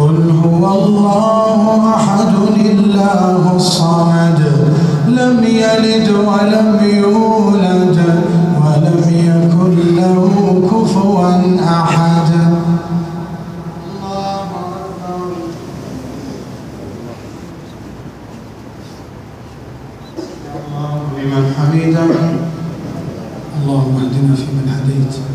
قل هو الله أحد الله الصمد لم يلد ولم يولد ولم يكن له كفوا أحد. الله أكبر. الله لمن حمده. اللهم اهدنا فيمن هديت